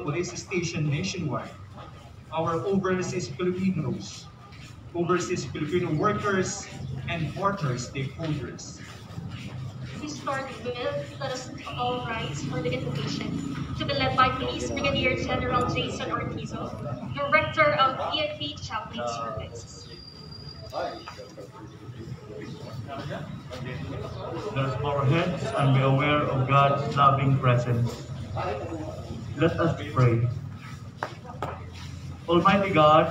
police station nationwide, our overseas Filipinos, overseas Filipino workers, and border stakeholders. We start with, let us all rise for the invocation to be led by Police Brigadier General Jason Ortizo, Director of PNP Chaplain Service. Let's bow our heads and be aware of God's loving presence. Let us pray. Almighty God,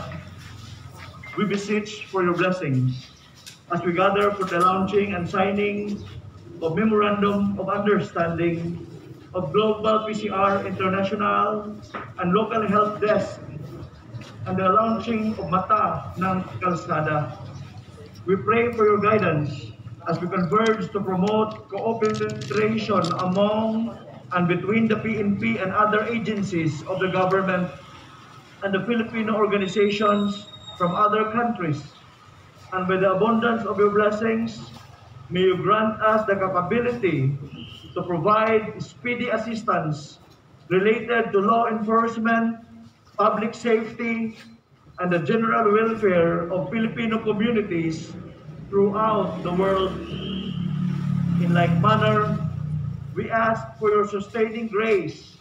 we beseech for your blessings as we gather for the launching and signing of Memorandum of Understanding of Global PCR International and Local Health Desk and the launching of Mata ng Kalsada. We pray for your guidance as we converge to promote cooperation among and between the PNP and other agencies of the government and the Filipino organizations from other countries. And with the abundance of your blessings, may you grant us the capability to provide speedy assistance related to law enforcement, public safety, and the general welfare of Filipino communities throughout the world. In like manner, we ask for your sustaining grace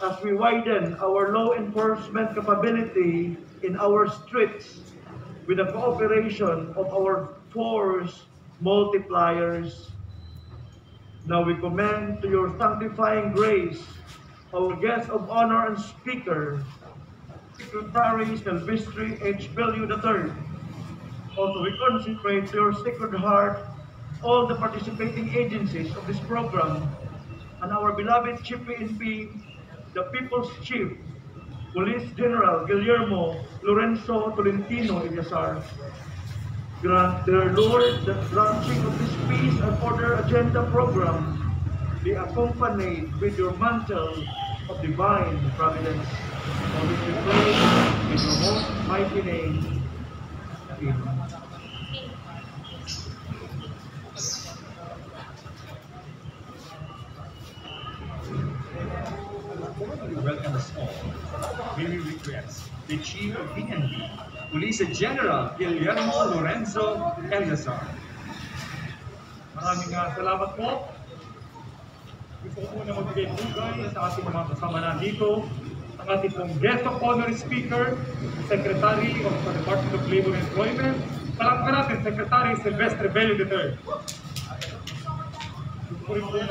as we widen our law enforcement capability in our streets with the cooperation of our force multipliers. Now we commend to your sanctifying grace our guest of honor and speaker, Secretary Silvestre H. Bellew III. Also, we consecrate to your Sacred Heart all the participating agencies of this program and our beloved Chief PNP, the People's Chief, Police General Guillermo Lorenzo Tolentino Illasar. Grant, dear Lord, that launching of this Peace and Order Agenda program be accompanied with your mantle of divine providence. For which we pray in your most mighty name. Amen. Welcome us all. May we request the Chief of PNP, Police General Guillermo Lorenzo Illasar. Maraming salamat po. Gusto ko muna magbigay bugay sa ating mga kasama nandito, ang ating pong guest of honor speaker, Secretary of the Department of Labor and Employment. Palakpakan natin, Secretary Silvestre Bellew III. Gusto ko rin pong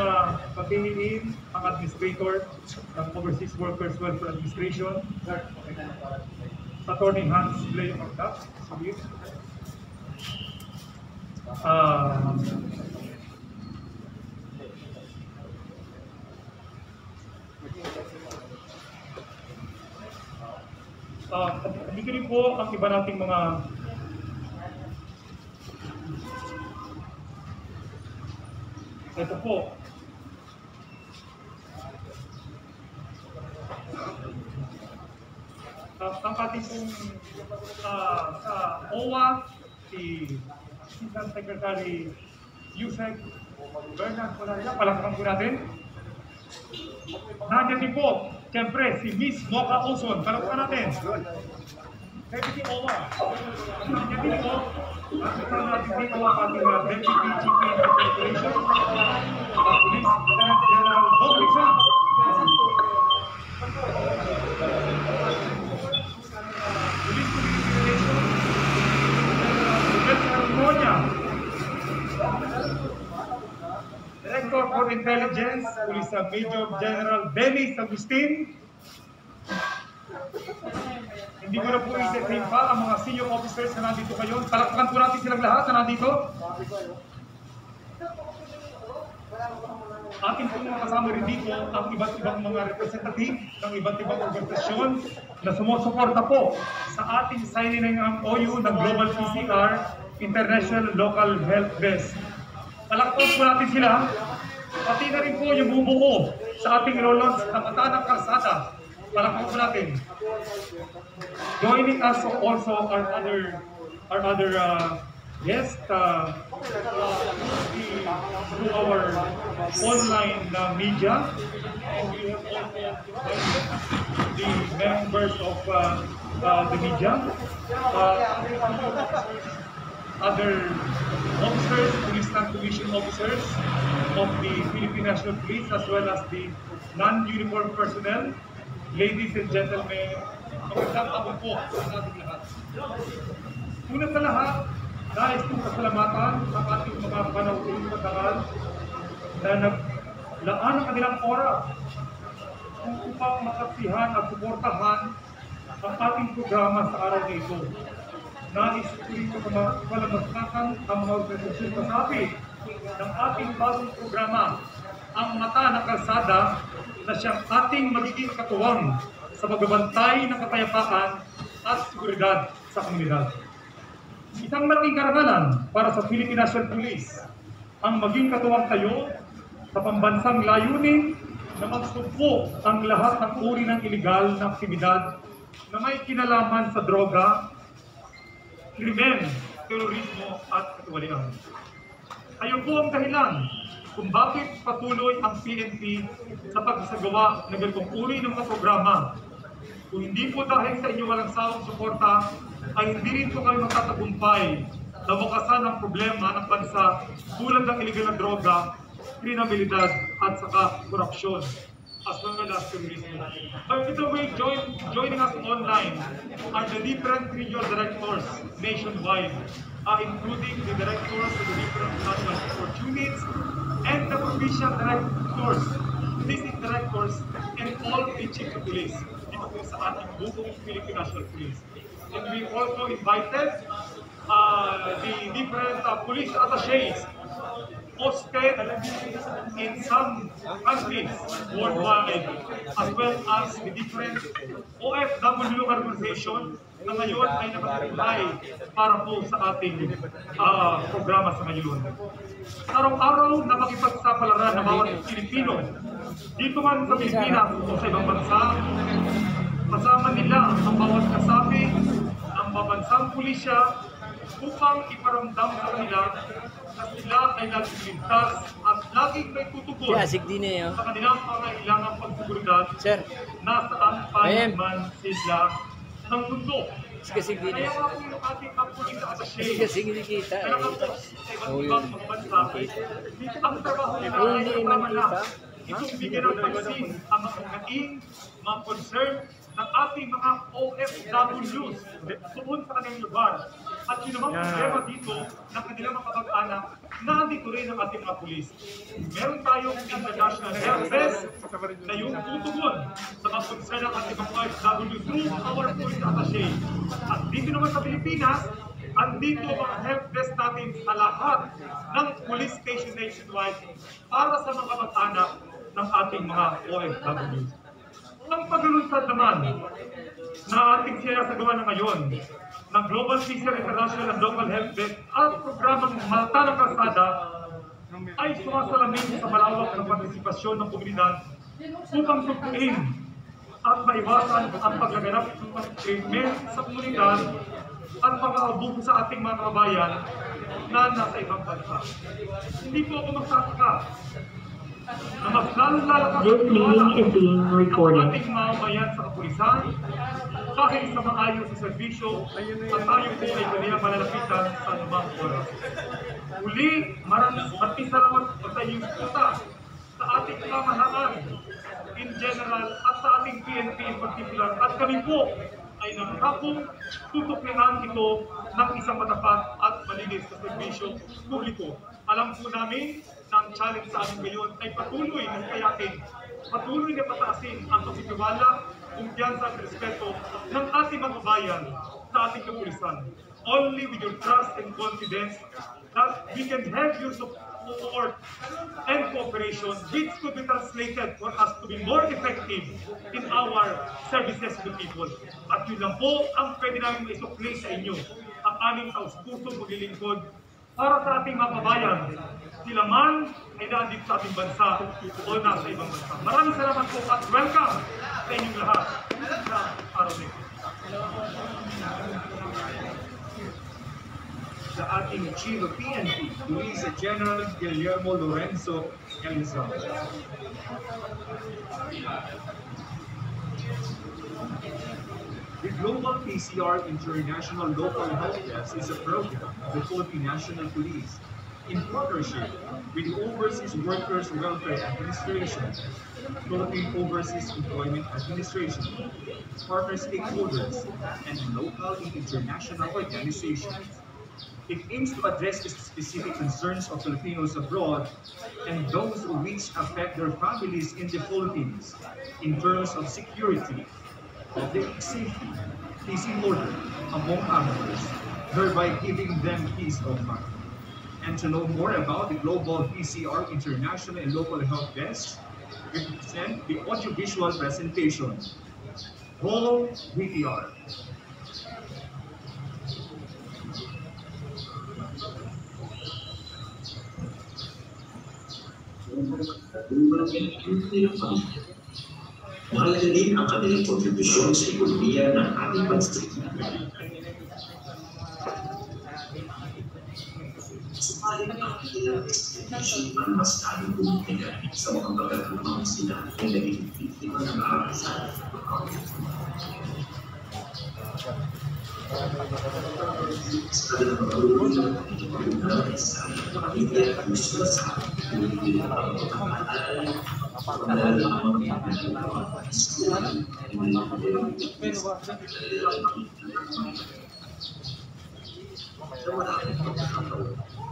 patingin ang Administrator ng Overseas Workers Welfare Administration, Attorney Hans Blay Ortaz. Dito rin po ang iba nating mga ito po. Ang ating pong sa OWA, si Assistant Secretary Yusek Bernard Polaya, palakpakan po natin. Nandiyan din po, siyempre, si Miss Mocha Oson, palakpakan natin. Deputy OWA, nandiyan din po, at kasama natin dito ang ating Deputy GP Corporation, Police Lieutenant General Bogwisa. Police Communication, General Monya, Director for Intelligence, Police Major General Dennis Agustin. Hindi ko na po isipin pa ang mga senior officers na nandito ngayon. Palakpakan po natin silang lahat na nandito. Atin po mga kasama rin dito ang iba't ibang mga representative ng iba't ibang organisasyon na sumusuporta po sa ating signing ng MOU ng Global PCR International Local Health Desk. Palakpakan po natin sila. Pati na rin po yung bumuo sa ating launch ng Mata ng Kalsada. Palakpakan po natin. Joining us also our other guests through our online media. And we have also members of the media, other officers, police non-commissioned officers of the Philippine National Police, as well as the non-uniform personnel, ladies and gentlemen, magandang hapon po sa ating lahat. Una sa lahat, nais kong pasalamatan ang ating mga panauting matagal na naglaan ang kanilang oras upang makaksihan at suportahan ang ating programa sa araw na ito. Nais ko rin sa palamasnakan ang mga organisasyon kasabi ng ating bagong programa, ang Mata ng Kalsada, na siyang ating magiging katuwang sa pagbabantay ng kapayapaan at seguridad sa komunidad. Isang malaking karangalan para sa Philippine National Police ang maging katuwang tayo sa pambansang layunin na magsugpo ang lahat ng uri ng iligal na aktibidad na may kinalaman sa droga, krimen, terorismo at katiwalian. Ayun po ang dahilan kung bakit patuloy ang PNP sa pagsasagawa ng ganitong uri ng mga programa. Kung hindi po dahil sa inyong walang sawang suporta, ay hindi rin po kayo magtatagumpay na bukasan ang problema ng bansa tulad ng iligal na droga, kriminalidad at saka korupsyon, as well as terrorism. By the way, joining us online are the different regional directors nationwide, including the directors of the different national support units and the provincial directors, district directors, and all the chiefs of police dito po sa ating buong Philippine National Police. And we also invited the different police attaches posted in some countries worldwide, as well as the different OFW organization na ngayon ay nakatulay para po sa ating programa sa ngayon. Araw-araw na makipagsapalaran ng bawat Pilipino, dito man sa Pilipinas o sa ibang bansa, kasama nila ang bawat kasapi, ang babansang pulisya, upang iparamdam sa kanila na sila ay laging ligtas at laging may tutugon sa kanilang pangailangang pagsuguridad nasaan man sila ng mundo. Kaya nga po yung ating kapuling na atasye na nakapos sa ibang mga bansa, ang trabaho nila ay kasama na itong bigyan ng pansin ang mga kain, mga concern ng ating mga OFWs doon sa kanilang lugar. At yun namang problema dito ng kanilang mga kapag-anak, nandito rin ang ating mga pulis. Meron tayong international help desk na yung tutugon sa mga concern ng ating mga OFW through our police attaché. At dito naman sa Pilipinas, andito mga help desk natin sa lahat ng police station nationwide para sa mga kapag-anak ng ating mga OFWs. Ang paglulunsad naman na ating sinasagawa na ngayon ng Global Fisher International and Local Health Desk at programang Mata ng Kalsada ay sumasalamin sa malawak ng partisipasyon ng komunidad upang tutuin at maiwasan ang paglaganap ng krimen sa komunidad at pag-aabuso sa ating mga kababayan na nasa ibang bansa. Hindi po ako magsasaka na mas lalong lalakas ang ating mamamayan sa kapulisan dahil sa maayos sa serbisyo at tayo po ay kanilang malalapitan sa anumang oras. Muli, maraming salamat sa inyong suporta sa ating pamahalaan in general at sa ating PNP in particular. At kami po ay nangakong tutuklanan ito ng isang matapat at malinis na serbisyo publiko. Alam po namin na ang challenge sa amin ngayon ay patuloy na kayakin, patuloy na pataasin ang pagtitiwala, kumpiyansa at respeto ng ating mga bayan sa ating kapulisan. Only with your trust and confidence that we can have your support and cooperation, which could be translated for us to be more effective in our services to the people. At yun lang po ang pwede namin maisuklay sa inyo, ang aming taus-pusong maglilingkod para sa ating mga kabayan, sila man ay naandito sa ating bansa o nasa ibang bansa. Maraming salamat po at welcome sa inyong lahat sa araw na ito. Sa ating Chief of PNP, Police General Guillermo Lorenzo Elizon. The Global PCR International Local Health Desk is a program of the Philippine National Police in partnership with the Overseas Workers Welfare Administration, Philippine Overseas Employment Administration, partner stakeholders, and local and international organizations. It aims to address the specific concerns of Filipinos abroad and those which affect their families in the Philippines in terms of security, public safety, peace and order, among others, thereby giving them peace of mind. And to know more about the Global PCR International and Local Health Desk, we present the audiovisual presentation. Roll VTR. Mahalaga din ang kanilang kontribusyon sa ekonomiya ng ating bansa. Subalit ang kanilang isipan mas lalong bumitigan sa mga pagkakulong sila ay naging biktima ng karahasan. Sa kanilang pagkakulong ng pagkakulong sa pamilya at gusto sa pamilya ng pagkakulong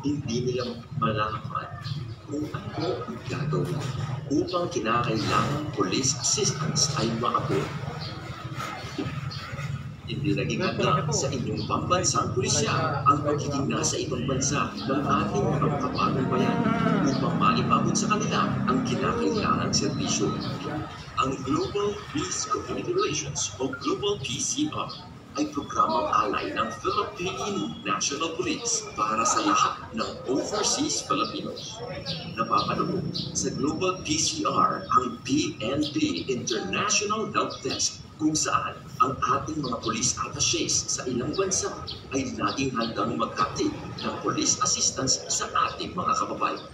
hindi nila malaman kung ano ang gagawin upang kinakailangan police assistance ay makabuo. Hindi naging handa sa inyong pambansang pulisya ang pagiging nasa ibang bansa ng ating mga makabagong bayan upang maipabot sa kanila ang kinakailangang serbisyo. Ang Global Peace Community Relations o Global PCR ay programang alay ng Philippine National Police para sa lahat ng overseas Filipinos. Napapanood sa Global PCR ang PNP International Help Desk kung saan ang ating mga police attachés sa ilang bansa ay laging handang maghatid ng police assistance sa ating mga kababayan.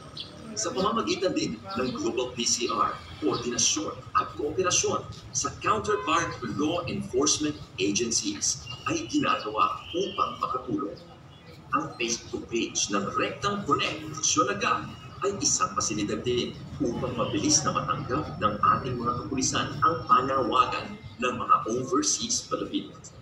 Sa pamamagitan din ng Global PCR, koordinasyon at kooperasyon sa counterpart law enforcement agencies ay ginagawa upang makatulong. Ang Facebook page ng Rectang Connect Sionaga ay isang pasilidad din upang mabilis na matanggap ng ating mga kapulisan ang panawagan ng mga overseas Filipinos.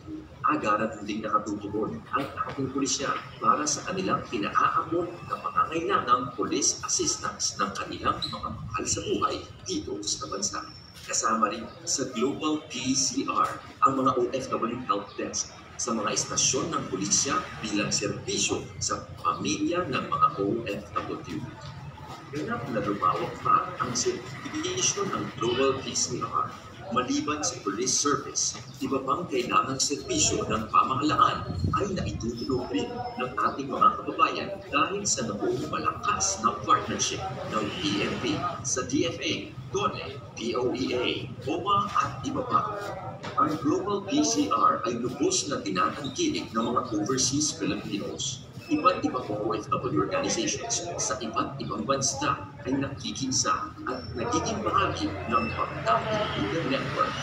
Agaran ding nakatutugon ang ating pulisya para sa kanilang pinaaabot na pangangailangang police assistance ng kanilang mga mahal sa buhay dito sa bansa. Kasama rin sa Global PCR ang mga OFW Help Desk sa mga istasyon ng pulisya bilang serbisyo sa pamilya ng mga OFW. Ganap na lumawak pa ang serbisyo ng Global PCR. Maliban sa police service, iba pang kailangang serbisyo ng pamahalaan ay naitutulog rin ng ating mga kababayan dahil sa nabuong malakas na partnership ng PNP sa DFA, DONE, POEA, OWA at iba pa. Ang Global PCR ay lubos na tinatangkilik ng mga overseas Filipinos. Iba't ibang OFW organizations sa iba't ibang bansa ay nakikisa at nagiging bahagi ng Pagtangking Leader Network.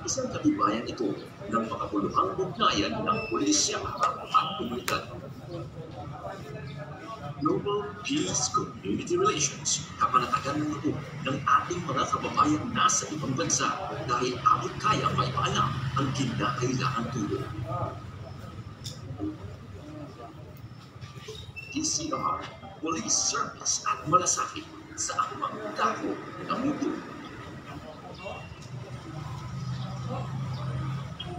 Isang katibayan ito ng makabuluhang ugnayan ng pulisya at komunidad. Global Peace Community Relations, kapanatagan ng loob ng ating mga kababayan nasa ibang bansa dahil abot kaya may paalam ang kinakailangang tulong. PCR, police service at malasakit sa anumang dako ng mundo.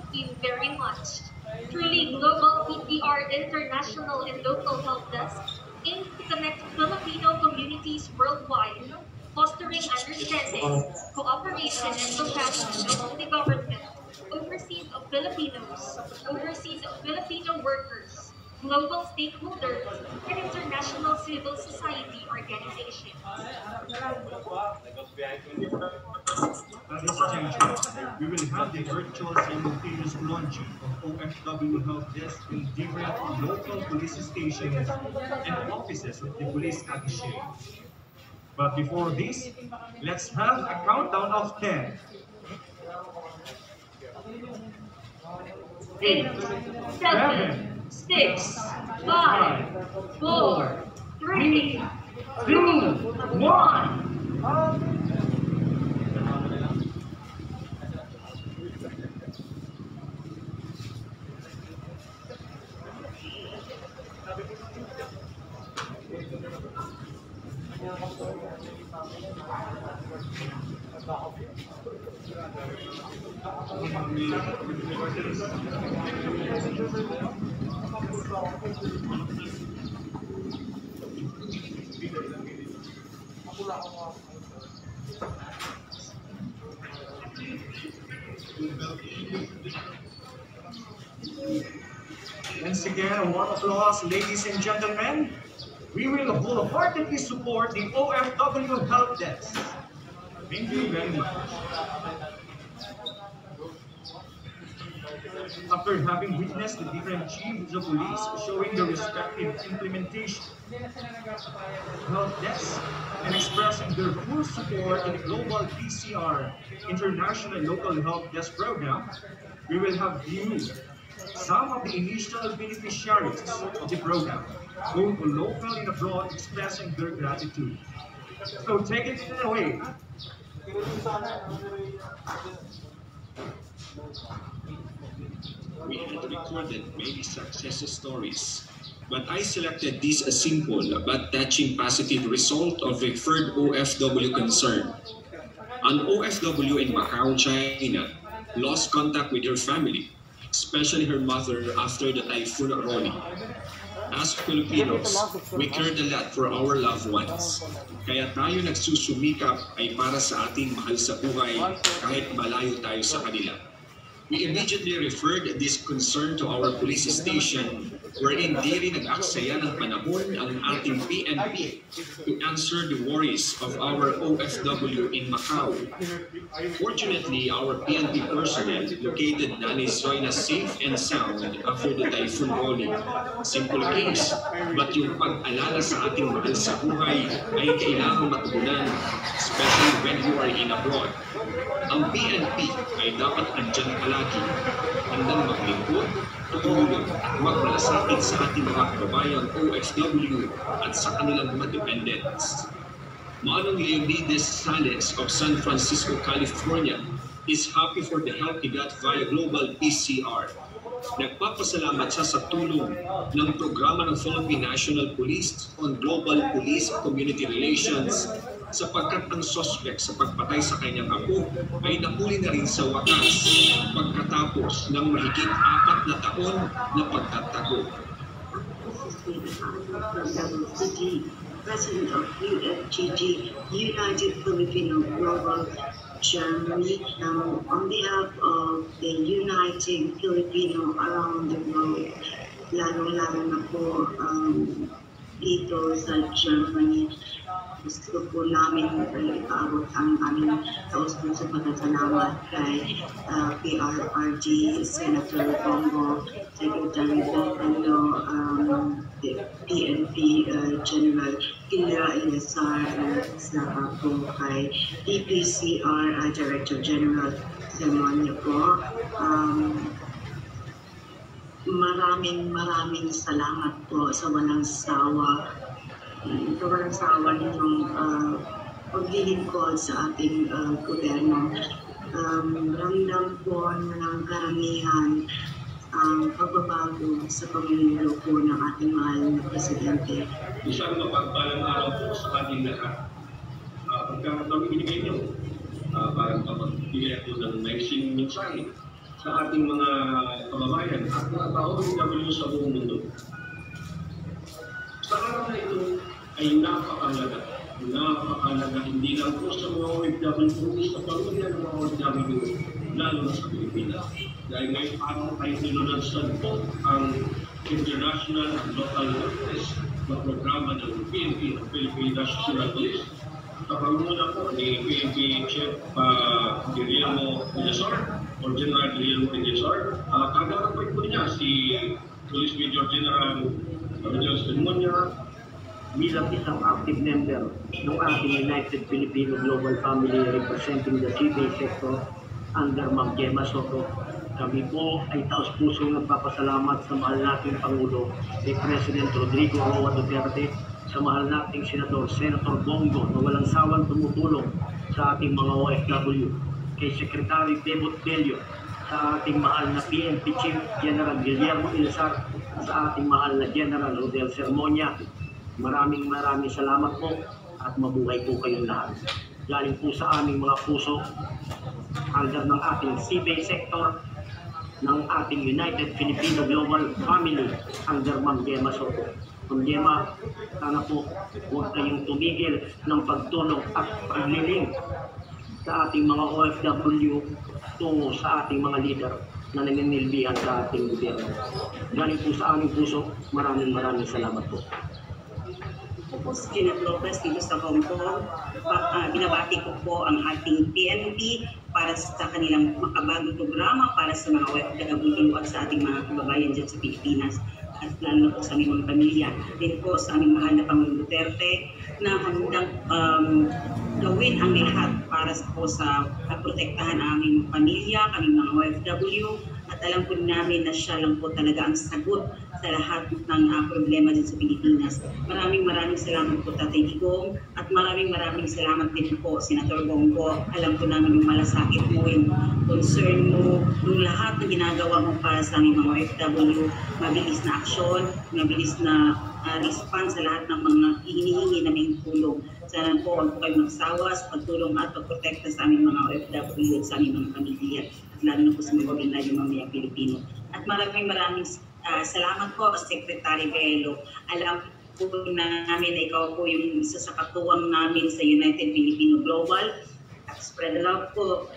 Thank you very much. Truly, Global PCR International and Local Help Desk aims to connect Filipino communities worldwide, fostering understanding, cooperation, and compassion among the government, overseas of Filipinos, overseas of Filipino workers, global stakeholders, and international civil society organizations. At this juncture, we will have the virtual simultaneous launching of OFW Help Desk in different local police stations and offices of the police attaché. But before this, let's have a countdown of 10. 9, 8, 7, 6, 5, 4, 3, 2, 1. Once again, a warm applause, ladies and gentlemen. We will wholeheartedly support the OFW Help Desk. Thank you very much. After having witnessed the different chiefs of police showing their respective implementation, help desk, and expressing their full support in the Global PCR International Local Help Desk Program, we will have viewed some of the initial beneficiaries of the program, both local and abroad, expressing their gratitude. So take it away. We had recorded many success stories, but I selected this as simple but touching positive result of referred OFW concern. An OFW in Macau, China, lost contact with her family, especially her mother after the Typhoon Ronnie. As Filipinos, we cared a lot for our loved ones. Kaya tayo nagsusumikap ay para sa ating mahal sa buhay kahit malayo tayo sa kanila. We immediately referred this concern to our police station wherein di rin nag-aksaya ng panahon ang ating PNP to answer the worries of our OFW in Macau. Fortunately, our PNP personnel located Nanay Zoyna safe and sound after the Typhoon Ronnie. Simple case, but yung pag-alala sa ating mahal sa buhay ay kailangang matugunan, especially when you are in abroad. Ang PNP ay dapat andyan palagi, handang maglingkod, tutulong at magmalasakit sa ating mga kababayang OFW at sa kanilang mga dependents. Manong Leonidas Sales of San Francisco, California is happy for the help he got via Global PCR. Nagpapasalamat siya sa tulong ng programa ng Philippine National Police on Global Police Community Relations sapagkat ang suspect sa pagpatay sa kanyang apo ay nahuli na rin sa wakas pagkatapos ng mahigit 4 na taon na pagtatago. President of UFGG, United Filipino Global Germany, on behalf of the Uniting Filipino around the world, lalo-lalo na po dito sa Germany. Gusto po namin ipaabot ang aming taus-pusong pagkasalamat kay PRRD, Senator Bongo, Secretary Beltrano, PNP General Kila Ilesar, saka po kay DPCR Director General Semonia po. Maraming salamat po sa walang sawa ninyong paglilingkod sa ating gobyerno. Ramdam po ng karamihan ang pagbabago sa pamumuno po ng ating mahal na Presidente. Isang mapagpalang araw po sa ating lahat. Pagkakataon binigay niyo, parang magbigay ako ng maising mensahe sa ating mga kababayan at mga tao ng sa buong mundo. Sa araw na ito ay napakalaga hindi lang po sa mga OFW, sa pamilya ng mga OFW, lalo na sa Pilipinas. Dahil ngayon parang tayo nilunasan po ang international and local workers na programa ng PNP, ng Philippine National Police. Sa pangunguna po ni PNP Chief Guillermo Villasor, or General Guillermo Villasor, kagawin po niya si Police Major General Rodrigo Semonia, bilang isang active member ng ating United Filipino Global Family representing the civil sector under Ma'am Gemma Soto. Kami po ay taos-pusong nagpapasalamat sa mahal nating Pangulo, si President Rodrigo Roa Duterte, sa mahal nating Senator Bongo na walang sawang tumutulong sa ating mga OFW, kay Secretary Debot Bello, sa ating mahal na PNP Chief General Guillermo Ilzar, sa ating mahal na General Rodel Sermonia. Maraming salamat po at mabuhay po kayong lahat. Galing po sa aming mga puso, under ng ating CBA sector, ng ating United Filipino Global Family, under Ma'am Gemma Soto. Ma'am Gemma, sana po huwag kayong tumigil ng pagtulong at pagliling sa ating mga OFW tungo sa ating mga leader na naninilbihan sa ating gobyerno. Galing po sa aming puso, maraming salamat po. Ako po si Janet Lopez dito sa Hong Kong. Binabati ko po ang ating PNP para sa kanilang makabagong programa para sa mga OFW at sa ating mga kababayan dyan sa Pilipinas at lalo na po sa aming mga pamilya. Din po sa aming mahal na Pangulong Duterte na handang gawin ang lahat para po sa protektahan ang aming pamilya, kaming mga OFW, at alam po namin na siya lang po talaga ang sagot sa lahat ng problema dyan sa Pilipinas. Maraming salamat po Tatay Digong at maraming salamat din po Senator Bongo. Alam po namin yung malasakit mo, yung concern mo, yung lahat na ginagawa mo para sa aming mga OFW, mabilis na aksyon, mabilis na response sa lahat ng mga hinihingi naming tulong. Sana po huwag po kayo magsawa sa pagtulong at pagprotekta sa aming mga OFW at sa aming mga pamilya, at lalo na po sa mga ordinaryong mamayang Pilipino. At maraming salamat po, Secretary Bello. Alam po namin na ikaw po yung isa sa katuwang namin sa United Filipino Global. At spread the love po.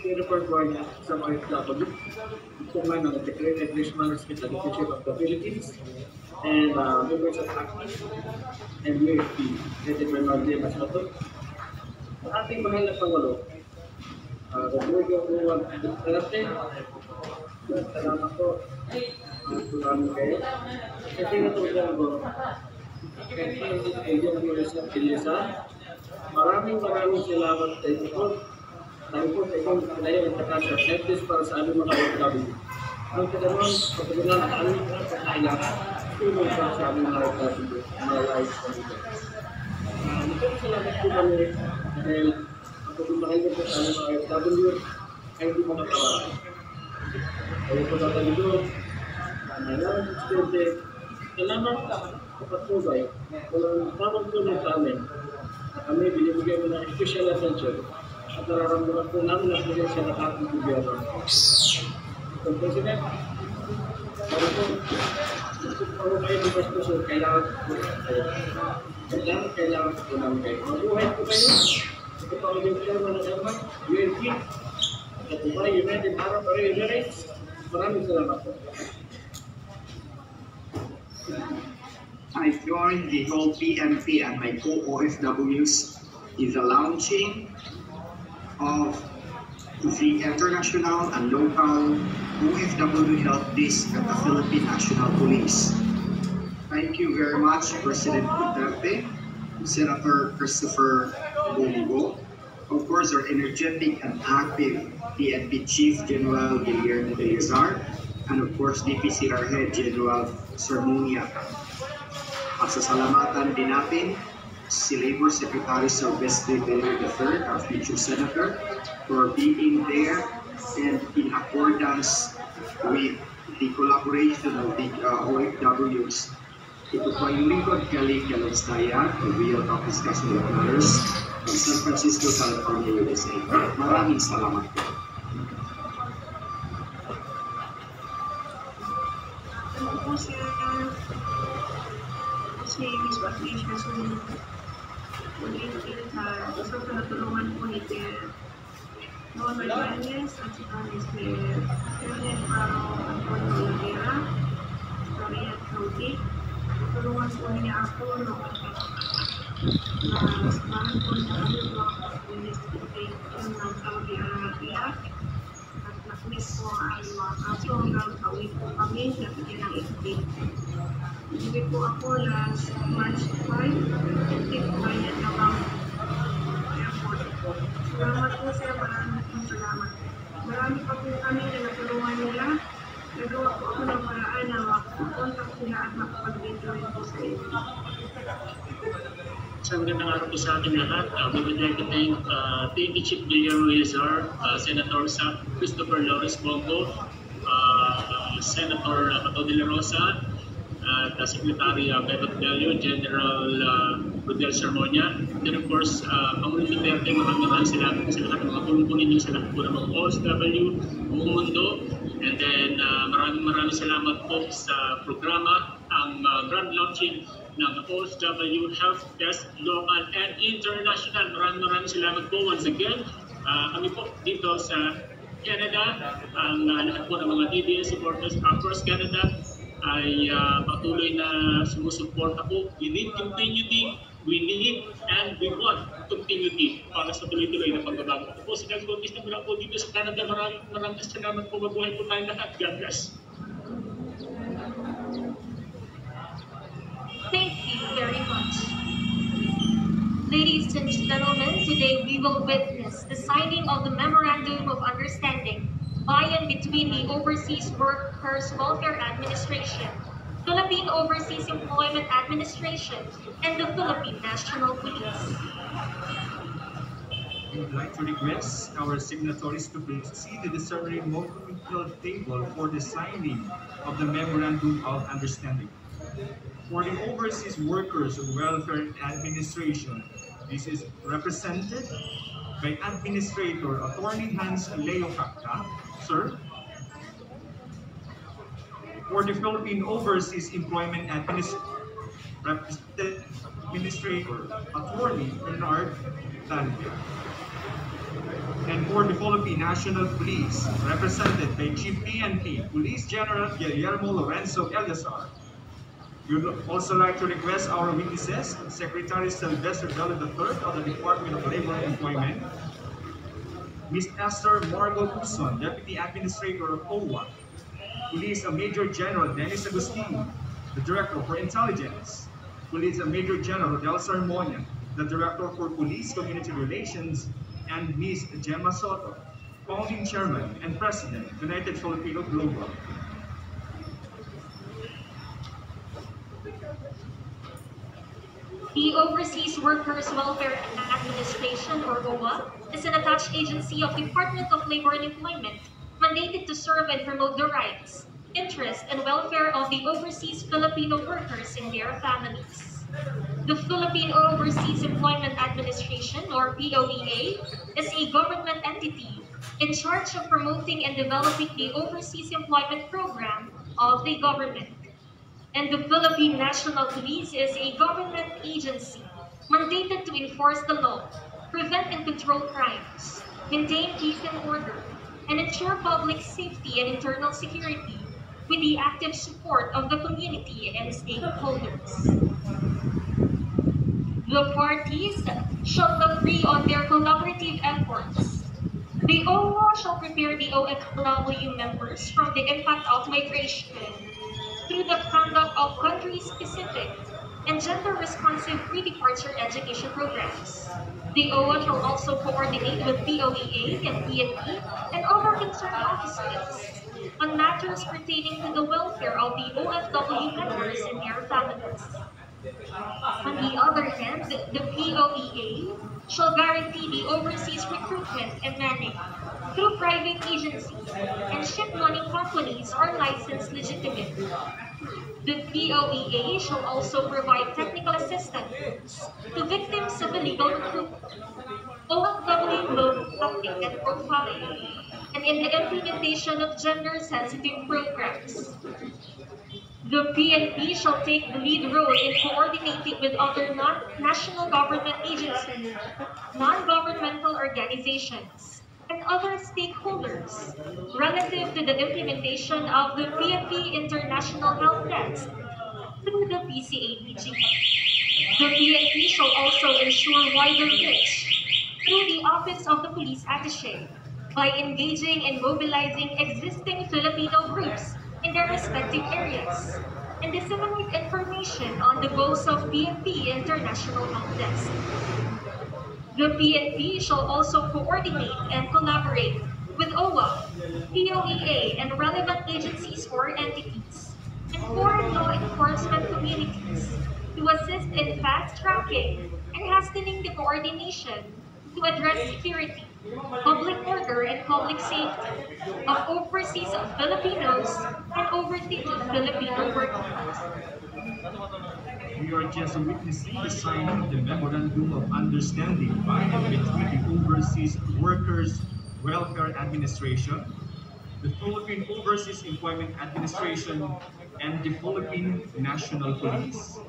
Report po niya sa mga OFW. Ito man ang Integrated National Hospital Institute of the Philippines and members of ACTI and UFP, headed by Ma'am Gemma Soto. Ang ating mahal na Pangulo, Rodrigo Roa Duterte, salamat po. Salamat kayo. Kasi natulong ko, kasi maraming salamat sa inyo. Tayo po sa ibang kalayo at takasya, headless para sa aming mga OFW. Ang kailangan, pagkagulan ang aming mga kakailangan, tulong sa aming mga OFW, mga lives sa ito. Salamat po kami dahil ang pagkumahay po sa aming mga OFW ay hindi mga kawalan. Kaya po natin ito, kailangan estudyante, salamat sa patubay, walang tamang tulong sa amin. Kami binibigyan mo ng special attention at nararamdaman po namin ang presensya ng ating gobyerno. So, President, para po, kung kayo ng bastos, kailangan po kayo. Kailangan po namin kayo. Mabuhay po kayo. Ito pa ulit kayo ng naman, UNP, at Dubai United Arab Emirates. Maraming salamat po. I joined the whole PNP and my co-OFWs in the launching of the international and local OFW Help Desk at the Philippine National Police. Thank you very much, President Duterte, Senator Christopher Bongo, of course our energetic and active PNP Chief General Guillermo Ilzar, and of course DPCR Head General Sermonia. Pasasalamatan din natin si Labor Secretary Silvestre Villar III, our future Senator, for being there and in accordance with the collaboration of the OFWs. Ito po yung lingkod galing Galastaya, the Real Office Council of Matters of San Francisco, California, USA. Maraming salamat po. Si Ms. Patricia Sunod. Gusto ko natulungan po ni Noon Martinez at saka Mr. Kenneth Paro Antonio Olivera, Korean County. Natulungan po niya ako noong samahan po niya kami mga administration ng Saudi Arabia at nakulit po ang mga kaso hanggang pauwi po kami sa kanilang estate. Hindi po ako last March 5, bayad na bang airport po. Salamat po sir, maraming salamat. po sa ating lahat. We would like to thank PNP Chief Guillermo Villar, Senator Christopher Lawrence Bongo, Senator Bato de la Rosa, at Secretary Beto Delio, General Rodel Sermonia. Then of course, Pangulong Duterte, maraming salamat sa lahat ng mga tulong po ninyo sa lahat po ng mga OFW, buong mundo. And then maraming salamat po sa programa, ang grand launching ng OFW Health Desk Local and International. Maraming salamat po once again. Kami po dito sa Canada, ang lahat po ng mga DBS supporters across Canada ay patuloy na sumusuporta po. We need continuity, we need and we want continuity para sa tuloy-tuloy na pagbabago. Ito po si Cal Bautista mula po dito sa Canada. Maraming salamat po. Mabuhay po tayong lahat. God bless. Thank you very much. Ladies and gentlemen, today we will witness the signing of the Memorandum of Understanding by and between the Overseas Workers Welfare Administration, Philippine Overseas Employment Administration, and the Philippine National Police. We would like to request our signatories to proceed to the ceremonial table for the signing of the Memorandum of Understanding. For the Overseas Workers Welfare Administration, this is represented by Administrator Attorney Hans Leo Capta. Sir. For the Philippine Overseas Employment Administrator, Attorney Bernard Talvia. And for the Philippine National Police, represented by Chief PNP Police General Guillermo Lorenzo Eliazar. We would also like to request our witnesses, Secretary Sylvester Dela III of the Department of Labor and Employment, Ms. Esther Margot Puson, Deputy Administrator of OWA, Police Major General Dennis Agustino, the Director for Intelligence, Police Major General Del Sermonia, the Director for Police Community Relations, and Ms. Gemma Soto, Founding Chairman and President, United Filipino Global. The Overseas Workers Welfare Administration, or OWA, is an attached agency of Department of Labor and Employment, mandated to serve and promote the rights, interests, and welfare of the overseas Filipino workers and their families. The Philippine Overseas Employment Administration, or POEA, is a government entity in charge of promoting and developing the overseas employment program of the government. And the Philippine National Police is a government agency mandated to enforce the law, prevent and control crimes, maintain peace and order, and ensure public safety and internal security with the active support of the community and stakeholders. The parties shall agree on their collaborative efforts. The OWA shall prepare the OFW members from the impact of migration through the conduct of country-specific and gender-responsive pre-departure education programs. The OWA shall also coordinate with POEA and PNP and other concerned offices on matters pertaining to the welfare of the OFW members and their families. On the other hand, the POEA shall guarantee the overseas recruitment and manning through private agencies and ship money companies are licensed legitimately. The POEA shall also provide technical assistance to victims of illegal recruitment, OFW loan mapping and profiling, and in the implementation of gender-sensitive programs. The PNP shall take the lead role in coordinating with other non-national government agencies, non-governmental organizations, and other stakeholders relative to the implementation of the PNP International Health Desk through the PCABG. The PNP shall also ensure wider reach through the Office of the Police Attaché by engaging and mobilizing existing Filipino groups in their respective areas and disseminate information on the goals of PNP International Health Desk. The PNP shall also coordinate and collaborate with OWA, POEA, and relevant agencies or entities, and foreign law enforcement communities to assist in fast-tracking and hastening the coordination to address security, public order, and public safety of overseas Filipinos and overseas Filipino workers. We are just witnessing the signing of the Memorandum of Understanding by and between the Overseas Workers Welfare Administration, the Philippine Overseas Employment Administration, and the Philippine National Police.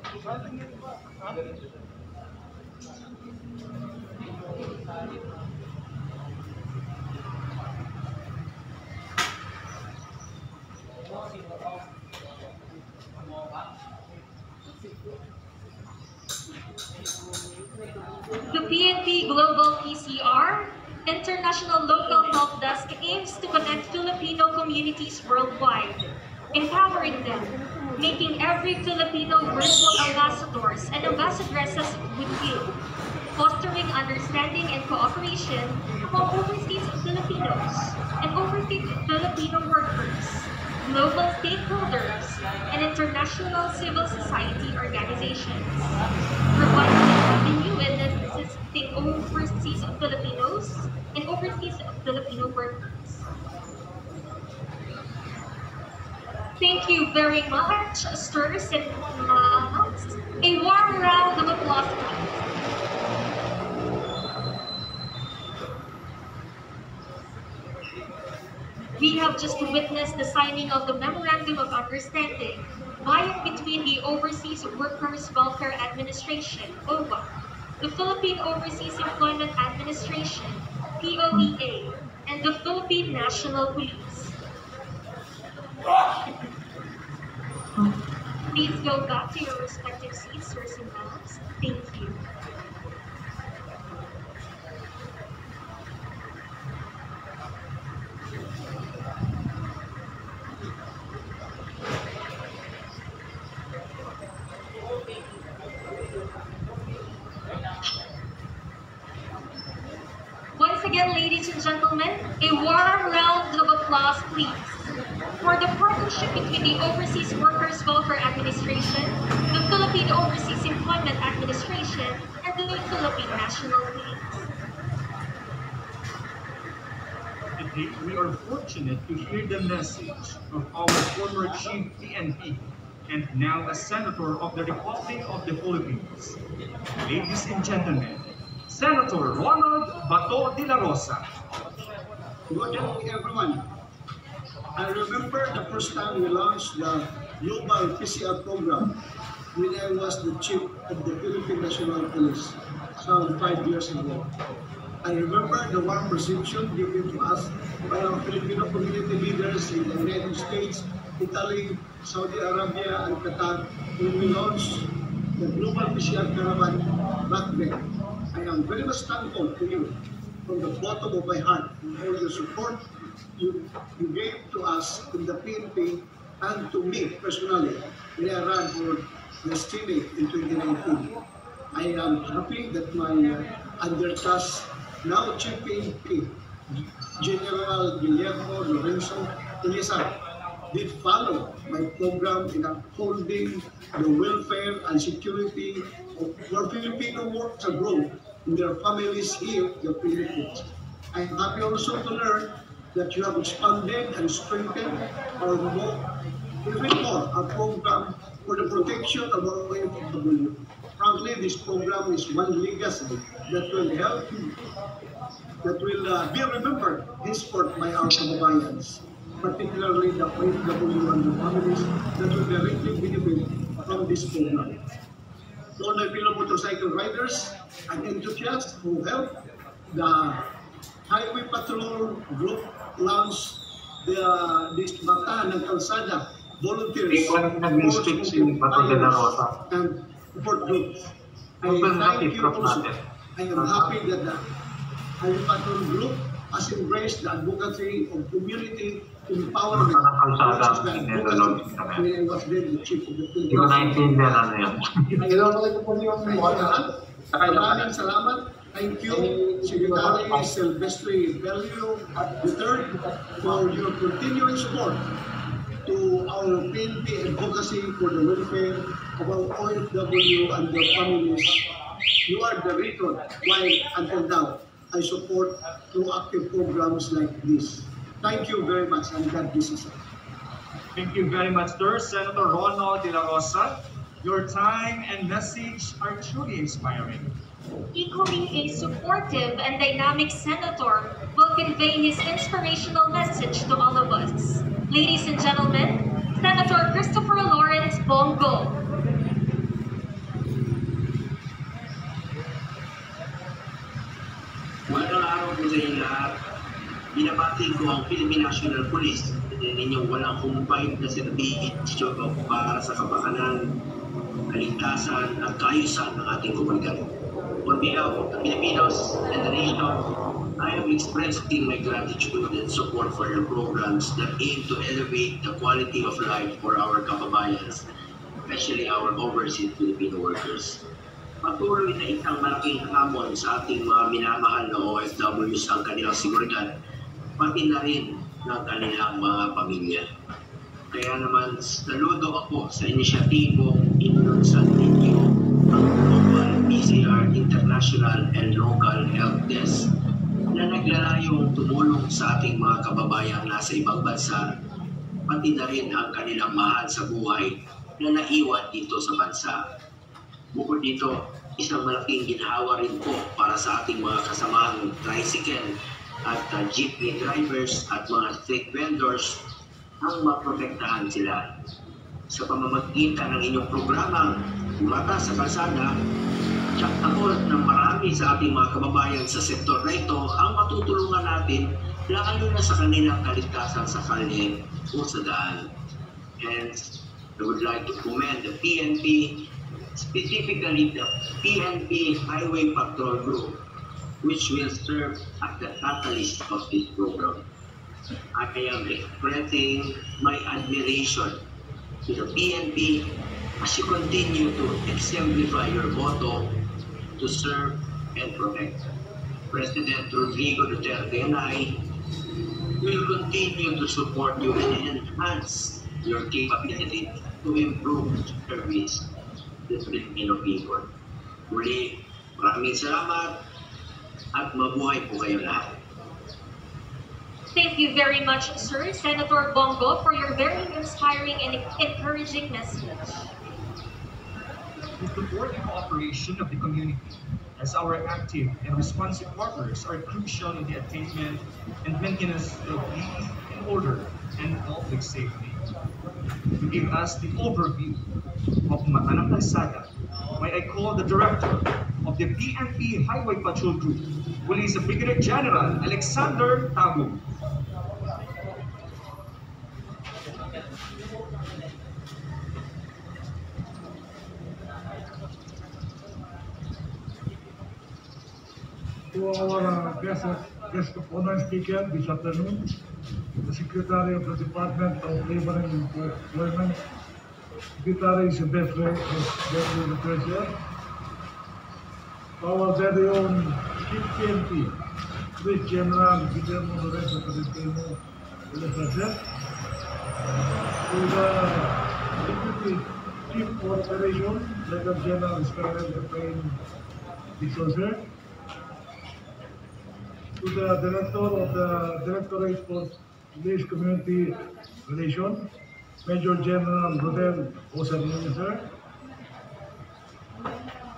The PNP Global PCR International Local Help Desk aims to connect Filipino communities worldwide, empowering them, making every Filipino virtual ambassadors and ambassadresses with you, fostering understanding and cooperation among overseas Filipinos and overseas Filipino workers, global stakeholders, and international civil society organizations, providing avenue in assisting overseas Filipinos and overseas Filipino workers. Thank you very much, sirs and moms. A warm round of applause, please. We have just witnessed the signing of the Memorandum of Understanding by and between the Overseas Workers Welfare Administration, OWA, the Philippine Overseas Employment Administration, POEA, and the Philippine National Police. Please go back to your respective seats, sirs and ma'ams. Thank you. Once again, ladies and gentlemen, a warm round of applause, please, for the partnership between the Overseas Workers Welfare Administration, the Philippine Overseas Employment Administration, and the Philippine National Police. Today, we are fortunate to hear the message of our former Chief PNP and now a Senator of the Republic of the Philippines. Ladies and gentlemen, Senator Ronald Bato de la Rosa. Good evening, everyone. I remember the first time we launched the Global PCR program when I was the chief of the Philippine National Police, some 5 years ago. I remember the warm reception given to us by our Filipino community leaders in the United States, Italy, Saudi Arabia, and Qatar when we launched the Global PCR Caravan back then. I am very much thankful to you from the bottom of my heart for all the support you gave to us in the PNP and to me personally when I ran for the Senate in 2019. I am happy that my undertask, now Chief PNP, General Guillermo Lorenzo Elisa, did follow my program in upholding the welfare and security of our Filipino workers abroad and their families here in the Philippines. I am happy also to learn that you have expanded and strengthened even more our program for the protection of our OFW. Frankly, this program is one legacy that will help that will be remembered henceforth by our kababayans, particularly the OFW and the families that will directly benefit from this program. To all my fellow motorcycle riders and enthusiasts who helped the Highway Patrol Group launch this Batahan ng Kalsada volunteers and support groups. I thank you also. I am happy that the Highway Patrol Group has embraced the advocacy of community empowerment. When I was then the chief of the Philippines. Maraming salamat. Thank you, Secretary Silvestre Belio III, for your continuing support to our PNP advocacy for the welfare of our OFW and their families You are the reason why until now I support proactive programs like this. Thank you very much, and God bless you, sir. Thank you very much, sir. Senator Ronald De La Rosa, your time and message are truly inspiring. Equally a supportive and dynamic senator will convey his inspirational message to all of us. Ladies and gentlemen, Senator Christopher Lawrence Bongo. Magandang araw po sa inyo lahat. Binabati ko ang Philippine National Police. Ninyong walang kumpay na serbisyo para sa kapakanan, kaligtasan at kaayusan ng ating komunidad. On behalf of the Filipinos and the nation, I am expressing my gratitude and support for your programs that aim to elevate the quality of life for our kababayans, especially our overseas Filipino workers. Patuloy na isang malaking hamon sa ating mga minamahal na OFWs ang kanilang seguridad, pati na rin ng kanilang mga pamilya. Kaya naman, saludo ako sa inisyatibong inunsan ninyo ang Global PCR International and Local Health Desk na naglalayong tumulong sa ating mga kababayang nasa ibang bansa, pati na rin ang kanilang mahal sa buhay na naiwan dito sa bansa. Bukod dito, isang malaking ginhawa rin po para sa ating mga kasamang tricycle at jeepney drivers at mga street vendors ang maprotektahan sila. Sa pamamagitan ng inyong programang Mata sa Kalsada, tsak ako ng marami sa ating mga kababayan sa sektor na ito ang matutulungan natin lalo na sa kanilang kaligtasan sa kalye o sa daan. Hence, I would like to commend the PNP, specifically the PNP Highway Patrol Group, which will serve as the catalyst of this program. I am expressing my admiration to the PNP as you continue to exemplify your motto to serve and protect. President Rodrigo Duterte and I will continue to support you and enhance your capability to improve service to the Filipino people. Muli, maraming salamat at mabuhay po kayo lahat. Thank you very much, sir, Senator Bongo, for your very inspiring and encouraging message. The support and cooperation of the community as our active and responsive partners are crucial in the attainment and maintenance of peace and order and public safety. To give us the overview of Mata ng Kalsada, may I call the Director of the PNP Highway Patrol Group, Police Brigadier General Alexander Tagum. To our guest of honor speaker this afternoon, the Secretary of the Department of Labor and Employment, Secretary Silvestre the Treasurer, our very own Chief PNP, Police General Guillermo Lorenzo Tolentino de la to the Deputy Chief of Operations, Lieutenant General Israel Efrain Disoser, to the Director of the Directorate for Police Community Relations, Major General Rodel Osanieser,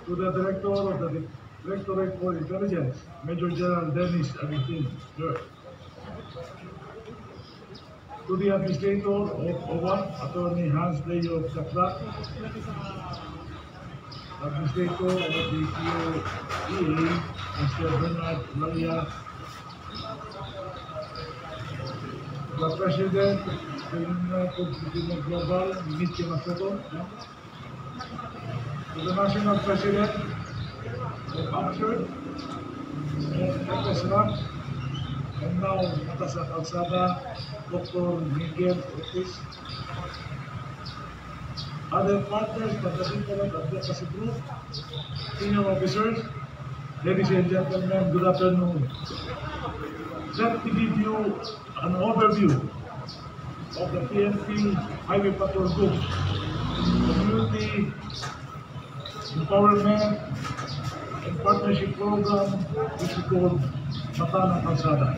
to the Director of the Directorate for Intelligence, Major General Dennis Agustin, sir. To the Administrator of OWA, Attorney Hans Leo Kapla, Administrator of the QEA, Mr. Bernard Maria, the President of the United Global, Mitch Masoto, to the National President of Oxford, FS and now Mata sa Kalsada, Dr. Miguel Ortiz. Other partners of the different advocacy group, senior officers, ladies and gentlemen, good afternoon. Let me give you an overview of the PNP Highway Patrol Group, community empowerment and partnership program which we call Mata ng Kalsada.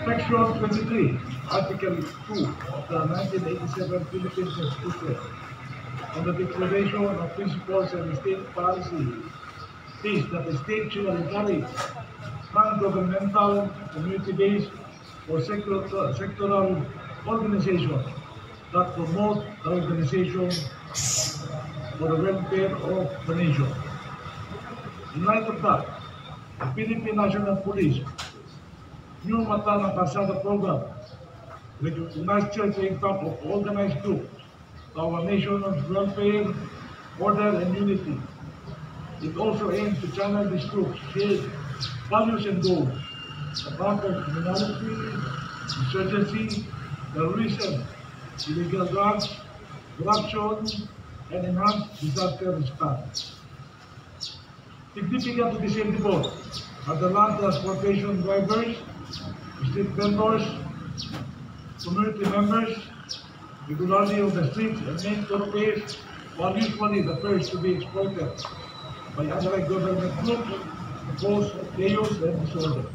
Section 23, Article 2 of the 1987 Philippine Constitution on the Declaration of Principles and State Policy states that the state shall encourage non-governmental, community-based, or sectoral organizations that promote the organization for the welfare of the nation. In light of that, the Philippine National Police new Mata ng Kalsada program recognizes the impact of organized groups to our nation's welfare, order, and unity. It also aims to channel these groups' shared values and goals about criminality, insurgency, terrorism, illegal drugs, corruption, and enhanced disaster response. Significant to this report are the land transportation drivers, street vendors, community members, regularity of the streets and main thoroughfares, while usually the first to be exploited by anti-government groups, opposed chaos and disorder.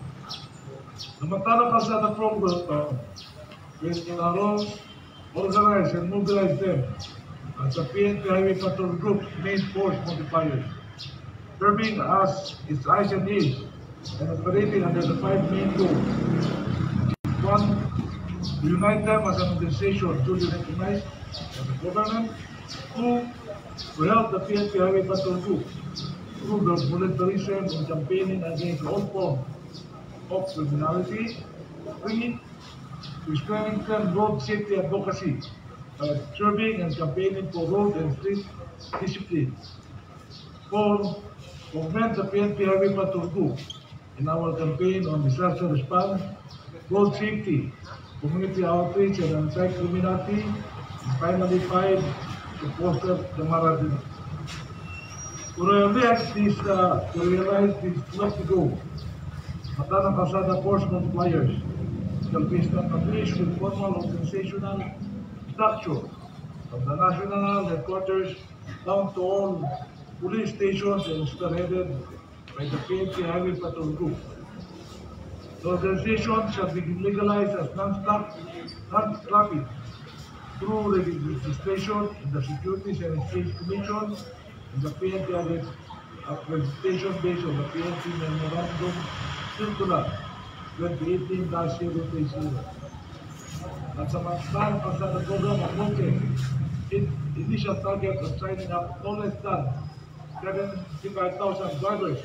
The Mata ng Kalsada program will organize and mobilize them as the PNP Highway Patrol Group's main force multipliers, serving as its eyes and ears and operating under the 5 main goals. 1. To unite them as an organization duly recognized by the government. 2. To help the PNP Highway Patrol Group through the volunteerism and campaigning against all forms of criminality. 3. To strengthen road safety advocacy by observing and campaigning for road and street discipline. 4. To augment the PNP Highway Patrol Group in our campaign on disaster response, road safety, community outreach, and anti-criminality. And finally, 5. To foster camaraderie. To realize this lofty goal, Mata ng Kalsada force multipliers shall be established with formal organizational structure from the national headquarters down to all police stations and spearheaded by the PNP Highway Patrol Group. The organization shall be legalized as non-traffic through registration in the Securities and Exchange Commission and the PNP Highway accreditation based on the PNP Memorandum Circular 2018-030. At sa Mata ng Kalsada program approaches its initial target of signing up no less than 75,000 drivers,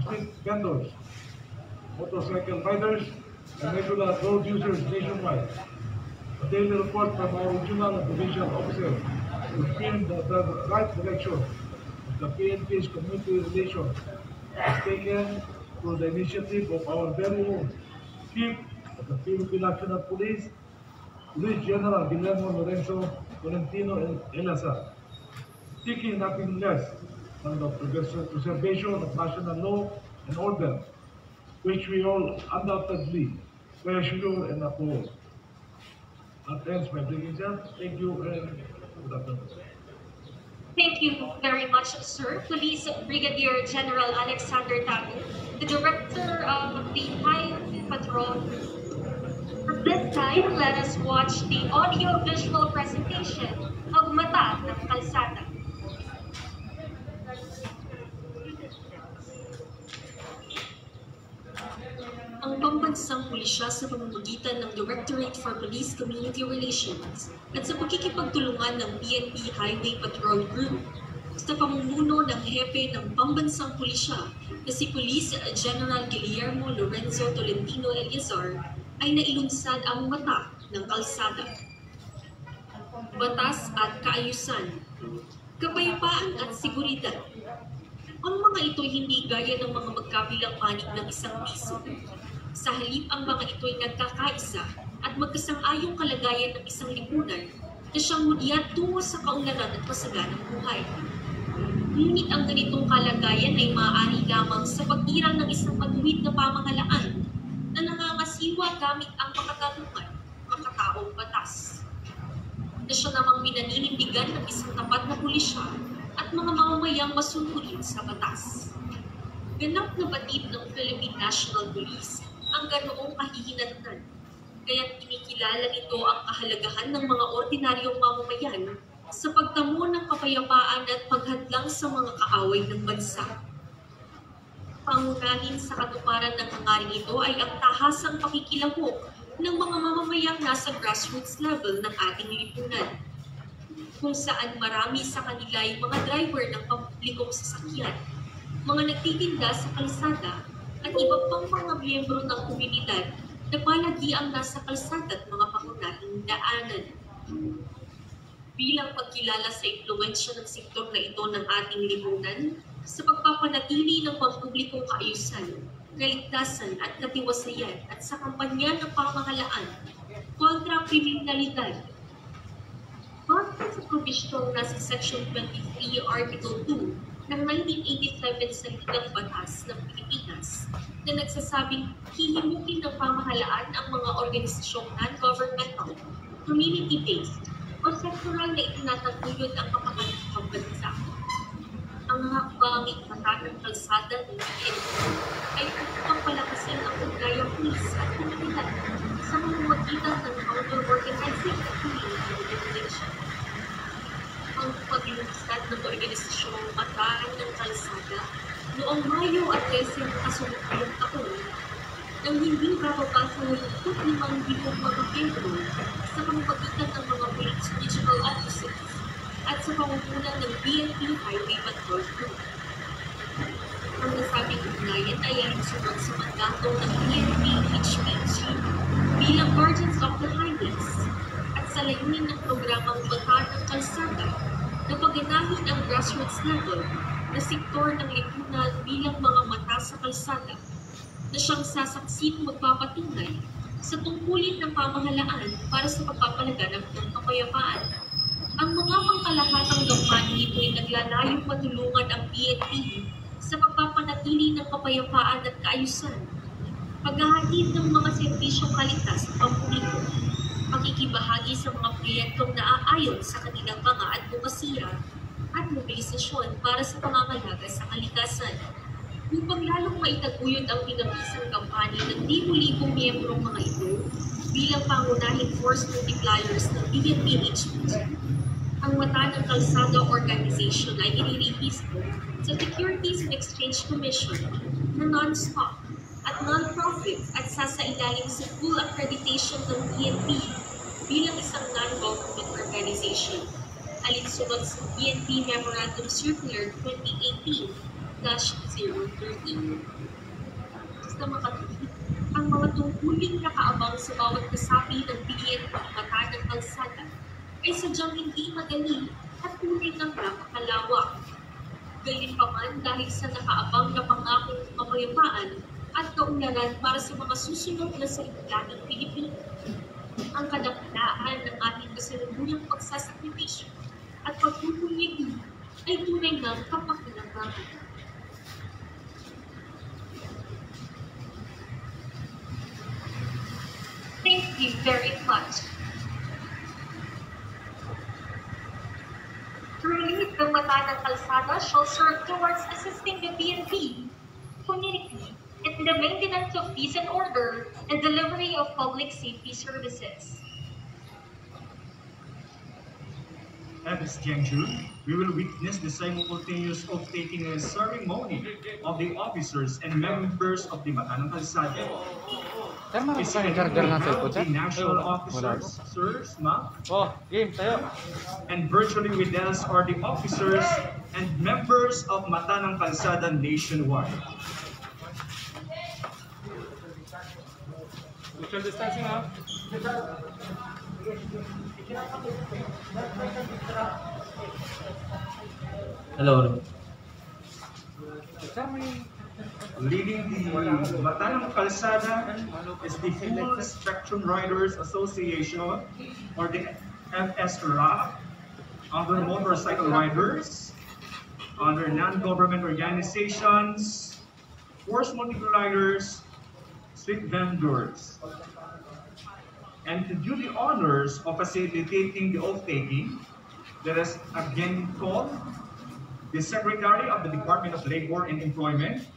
street vendors, motorcycle riders, and regular road users nationwide. A daily report from our regional and provincial officers will spin the right direction of the PNP's community relations is taken through the initiative of our very own Chief of the Philippine National Police, Police General Guillermo Lorenzo Tolentino Elazar, seeking nothing less than the preservation of national law and order, which we all undoubtedly treasure and uphold. That ends my briefing. Thank you and good afternoon. Thank you very much, Sir. Police Brigadier General Alexander Tagu, the Director of the Highway Patrol. For this time, let us watch the audio-visual presentation of Mata ng Kalsada. Ang pambansang pulisya sa pamamagitan ng Directorate for Police Community Relations at sa pagkikipagtulungan ng PNP Highway Patrol Group sa pamumuno ng hepe ng pambansang pulisya na si Police General Guillermo Lorenzo Tolentino Elazar ay nailunsad ang Mata ng Kalsada. Batas at kaayusan, kapayapaan at seguridad. Ang mga ito'y hindi gaya ng mga magkabilang panig ng isang piso. Sa halip ang mga ito'y nagkakaisa at magkasang-ayong kalagayan ng isang lipunan na siyang hudyat tungo sa kaunlaran at masaganang buhay. Ngunit ang ganitong kalagayan ay maaari lamang sa pag-iral ng isang matuwid na pamahalaan na nangangasiwa gamit ang makatarungan, makataong batas. Na siya namang pinaninindigan ng isang tapat na pulisya at mga mamamayang masunurin sa batas. Ganap na batid ng Philippine National Police ang ganoong kahihinatnan, kaya't kinikilala nito ang kahalagahan ng mga ordinaryong mamamayan sa pagtamo ng kapayapaan at paghadlang sa mga kaaway ng bansa. Pangunahin sa katuparan ng hangaring ito ay ang tahasang pakikilahok ng mga mamamayang nasa grassroots level ng ating lipunan, kung saan marami sa kanila ay mga driver ng pampublikong sasakyan, mga nagtitinda sa kalsada, at iba pang mga miyembro ng komunidad na palagi ang nasa kalsada at mga pangunahing daanan. Bilang pagkilala sa impluwensya ng sektor na ito ng ating lipunan sa pagpapanatili ng pampublikong kaayusan, kaligtasan at katiwasayan at sa kampanya ng pamahalaan kontra kriminalidad. Batay sa probisyong nasa Section 23, Article 2 ng 1987 Salitang Batas ng Pilipinas na nagsasabing hihimukin ng pamahalaan ang mga organisasyong non-governmental, community-based o sektoral na itinataguyod ang kapakanan ng bansa. Ang hakbanging mata ng kalsada ng PNP ay upang palakasin ang ugnayan pulis at komunidad sa mamamagitan ng counter-organizing at community organization. Ang paglulunsad ng organisasyong Mata ng Kalsada noong Mayo at 13 kasunod-ayong taon nang hindi bababa sa 25,000 mga miyembro sa pamamagitan ng mga police regional officers at sa pamumunan ng PNP Highway Patrol Group. Ang nasabing ugnayan ay alinsunod sa mandato ng PNP HPG bilang Guardians of the Highways at sa layunin ng programang Mata ng Kalsada na paganahin ang grassroots level na sektor ng lipunan bilang mga mata sa kalsada na siyang sasaksing magpapatunay sa tungkulin ng pamahalaan para sa pagpapalaganap ng kapayapaan. Ang mga pangkalahatang gampanin nito ay naglalayong matulungan ang PNP sa pagpapanatili ng kapayapaan at kaayusan, paghahatid ng mga serbisyong kaligtas sa pampubliko, pakikibahagi sa mga proyektong naaayon sa kanilang mga advokasya at mobilisasyon para sa pangangalaga sa kalikasan, upang lalong maitaguyod ang pinabisang kampanya ng libo-libong miyembrong mga ito bilang pangunahing force multipliers ng PNP-HPG. Ang Mata ng Kalsada Organization ay inirehistro sa Securities and Exchange Commission na non-stock at non-profit at sasailalim sa full accreditation ng PNP bilang isang non-government organization, alinsunod sa PNP Memorandum Circular 2018-013. Basta makatuwid, ang mga tungkuling nakaabang sa bawat kasapi ng PNP Mata ng Kalsada ay sadyang hindi madali at tunay ng napakalawak. Gayunpaman dahil sa nakaabang na pangakong kapayapaan at kaunlaran para sa mga susunod na salita ng Pilipino. Ang kadakilaan ng ating kasalukuyang pagsasakripisyo at pagtutuligi ay tunay ng kapakinabangan. Thank you very much. Truly, the Mata ng Kalsada shall serve towards assisting the PNP community in the maintenance of peace and order and delivery of public safety services. At this juncture, we will witness the simultaneous oath-taking ceremony of the officers and members of the Mata ng Kalsada. Is it the national officers, sirs, ma'am? And virtually with us are the officers and members of Mata ng Kalsada nationwide. Social distancing, ha? Hello. Leading the Mata ng Kalsada is the Full Spectrum Riders Association, or the FSRA, other motorcycle riders, other non-government organizations, force multipliers, street vendors. And to do the honors of facilitating the oath-taking, let us again call the Secretary of the Department of Labor and Employment,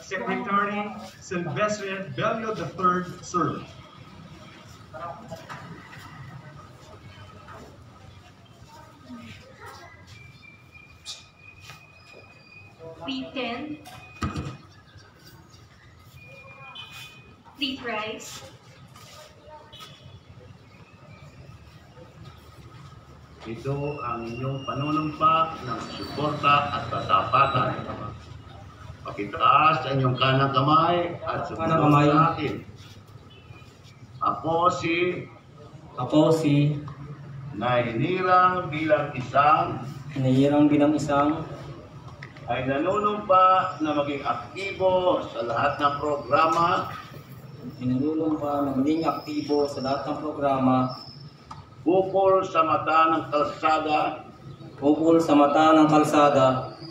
Secretary Sylvester Bello III, served. P10. Please rise. Ito ang inyong panunumpa ng suporta at katapatan. Pakitaas ang inyong kanang kamay at sumunod sa akin. Ako si nahinirang bilang isang ay nanunumpa na maging aktibo sa lahat ng programa bukol sa mata ng kalsada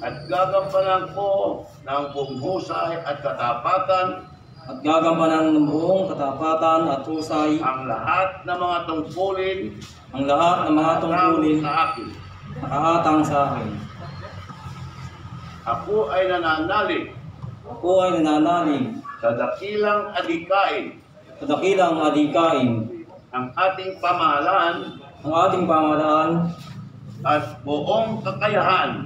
at gagampanan ko ng buong husay at katapatan at husay ang lahat ng mga tungkulin nakaatang sa akin. Ako ay nananalig sa dakilang adikain ang ating pamahalaan at buong kakayahan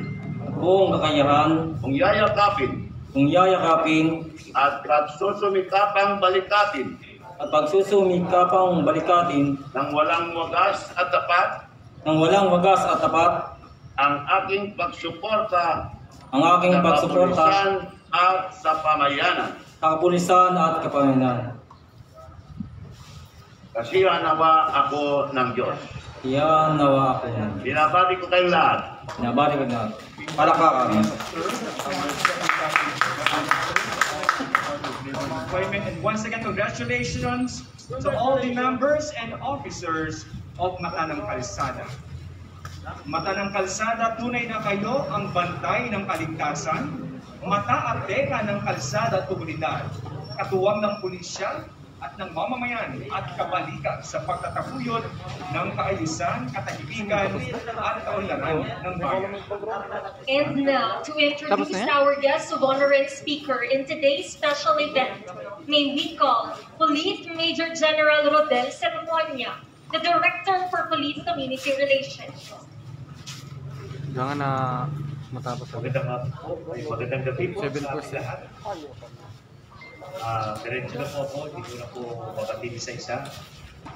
kung yayakapin at pagsusumikapang balikatin ng walang wagas at tapat ang aking pagsuporta sa kapulisan at kapamayanan. Kasiyahan nawa ako ng Diyos. Binabati ko kayong lahat. Palakpakan. And once again, congratulations to all the members and officers of Mata ng Kalsada. Mata ng Kalsada, tunay na kayo ang bantay ng kaligtasan. Mata at teka ng kalsada at komunidad. Katuwang ng pulisya at ng mamamayan at kabalikan sa pagtatapuyod ng kaayusan, katahimikan at kaunlaran ng bayan. And now, to introduce our guest of honor and speaker in today's special event, may we call Police Major General Rodel Sermonia, the Director for Police Community Relations. Jangan na matapos. Magandang gabi po sa lahat. Diretso na po ako, hindi ko na po mapatili sa isa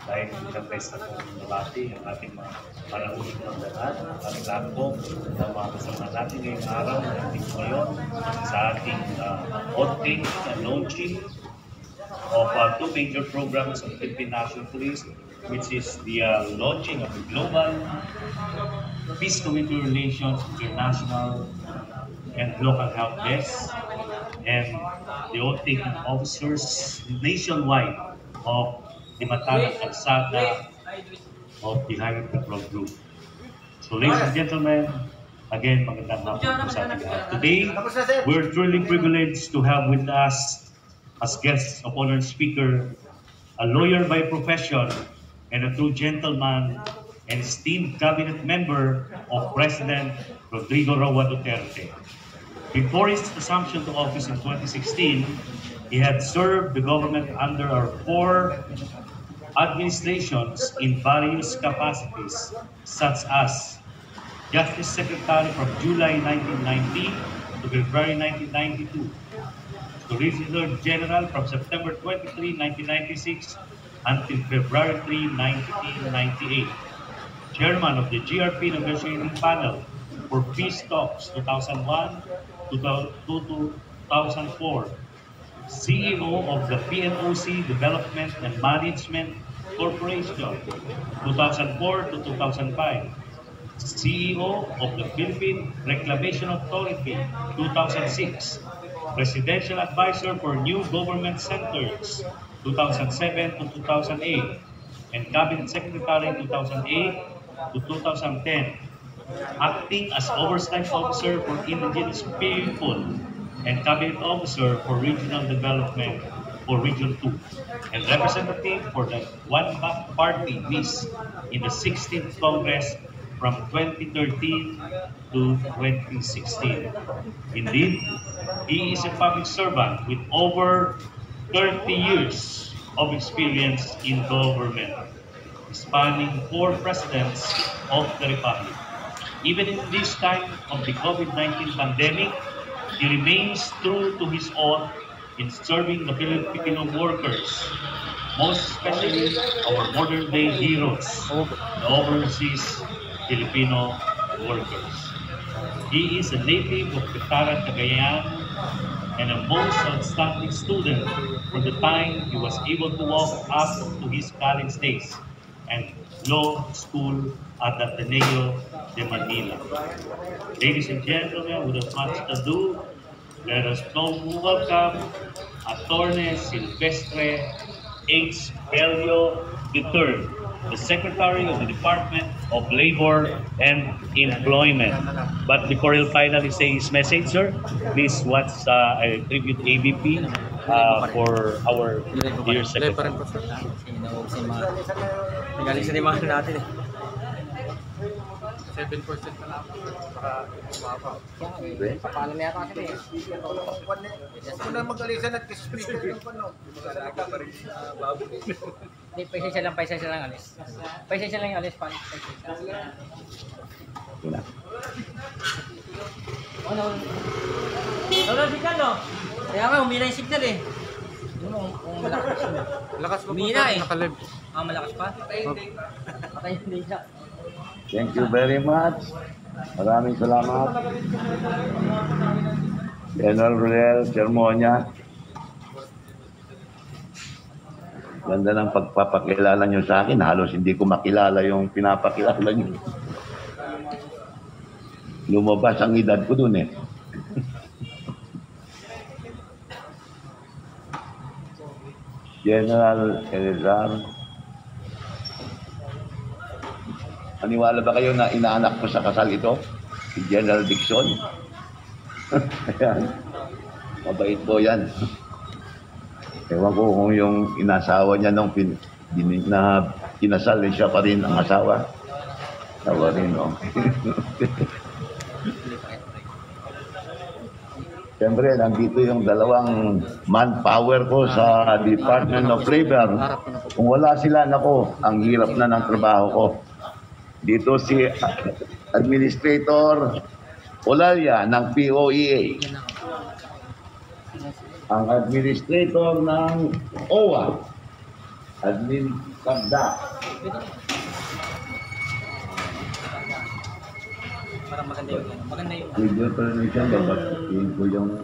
dahil isang best na po nabati ang ating mga panahulog ng lahat, ang aming lahat po ng mga kasama natin ngayong araw na natin ngayon sa ating opening and launching of two major programs of the Philippine National Police, which is the launching of the Global Peace Community Relations International and Local Help Desk, and the oath-taking officers nationwide of the Mata ng Kalsada of the Highway Patrol Group. So ladies and gentlemen, again, magandang hapon po sa ating lahat. Today, we're truly privileged to have with us as guests of honor speaker, a lawyer by profession and a true gentleman and esteemed cabinet member of President Rodrigo Roa Duterte. Before his assumption to office in 2016, he had served the government under our 4 administrations in various capacities, such as Justice Secretary from July 1990 to February 1992, Solicitor General from September 23, 1996 until February 3, 1998, Chairman of the GRP Negotiating Panel for Peace Talks 2001 to 2004, CEO of the PNOC Development and Management Corporation 2004 to 2005, CEO of the Philippine Reclamation Authority 2006, Presidential Advisor for New Government Centers 2007 to 2008, and Cabinet Secretary 2008 to 2010, acting as Oversight Officer for Indigenous People and Cabinet Officer for Regional Development for Region 2, and representative for the one party list in the 16th Congress from 2013 to 2016. Indeed, he is a public servant with over 30 years of experience in government, spanning 4 presidents of the Republic. Even in this time of the COVID-19 pandemic, he remains true to his oath in serving the Filipino workers, most especially our modern-day heroes, the overseas Filipino workers. He is a native of Petaran, Cagayan, and a most outstanding student from the time he was able to walk up to his college days and law school at Ateneo de Manila. Ladies and gentlemen, without much ado, let us now welcome Attorney Silvestre H. Belio III, the Secretary of the Department of Labor and Employment. But before he'll finally say his message, sir, please watch a tribute ABP for our dear Secretary. Galing sa limahan natin eh. 7% na lang. Baka mababa. Paano na yata kasi eh. Kung na mag-alisan at speaker yung pano. Magsalita pa rin baboy. Hindi, paisa lang alis. Paisa lang yung alis pa. Ano signal no? Kaya nga, humina yung signal eh. Malakas pa po eh. nakalib. Malakas pa? Patay hindi siya. Thank you very much. Maraming salamat. General Rodel Sermonia. Ganda ng pagpapakilala nyo sa akin. Halos hindi ko makilala yung pinapakilala nyo. Lumabas ang edad ko dun eh. General Elizar. Maniwala ba kayo na inaanak ko sa kasal ito? Si General Dixon? Ayan. Mabait po yan. Ewan ko kung yung inasawa niya nung kinasal, siya pa rin ang asawa. Tawa rin, no? Siyempre, nandito yung dalawang manpower ko sa Department of Labor. Kung wala sila, nako, ang hirap na ng trabaho ko. Dito si Administrator Olalia ng POEA. Ang Administrator ng OWA. Admin Sabda. Parang maganda yung Video presentation dapat ko yung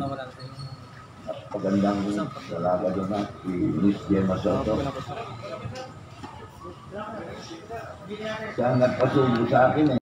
pagandang dalaga doon na si Miss Gemma Soto. Siya nagpasubo sa akin eh.